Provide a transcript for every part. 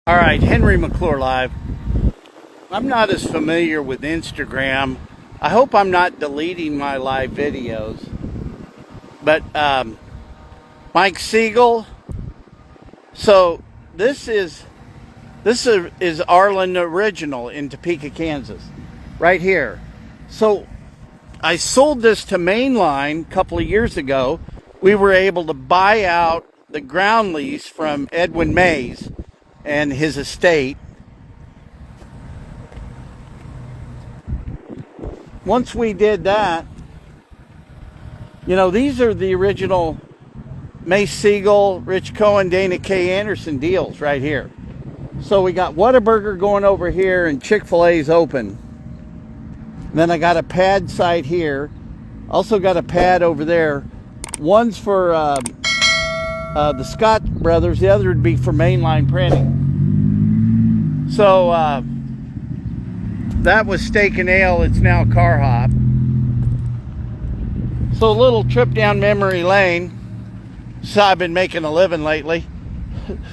All right, Henry McClure live. I'm not as familiar with Instagram. I hope I'm not deleting my live videos. But Mike Siegel. So this is Arland original in Topeka, Kansas, right here. So I sold this to Mainline a couple of years ago. We were able to buy out the ground lease from Edwin Mays and his estate. Once we did that, you know, these are the original Mike Siegel, Rich Cohen, Dana K. Anderson deals right here. So we got Whataburger going over here and Chick-fil-A's open. And then I got a pad site here. Also got a pad over there. One's for the Scott brothers. The other would be for Mainline Printing. So that was Steak and Ale. It's now Car Hop. So a little trip down memory lane. So I've been making a living lately.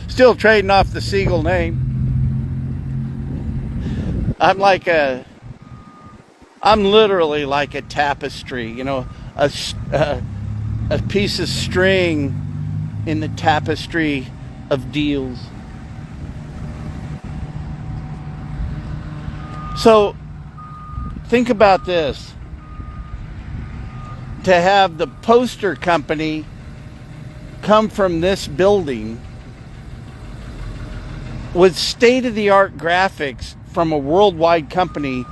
Still trading off the Seagull name. I'm literally like a tapestry, you know, a piece of string in the tapestry of deals. So think about this. To have the poster company come from this building with state-of-the-art graphics from a worldwide company,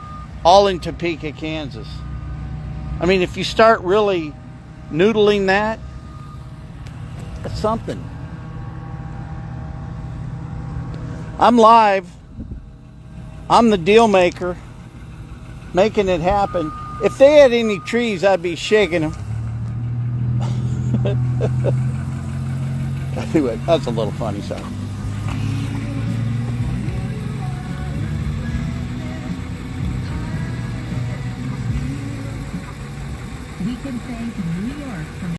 all in Topeka, Kansas. I mean, if you start really noodling that, it's something. I'm live. I'm the deal maker, making it happen. If they had any trees, I'd be shaking them. Anyway, that's a little funny stuff. We can thank New York for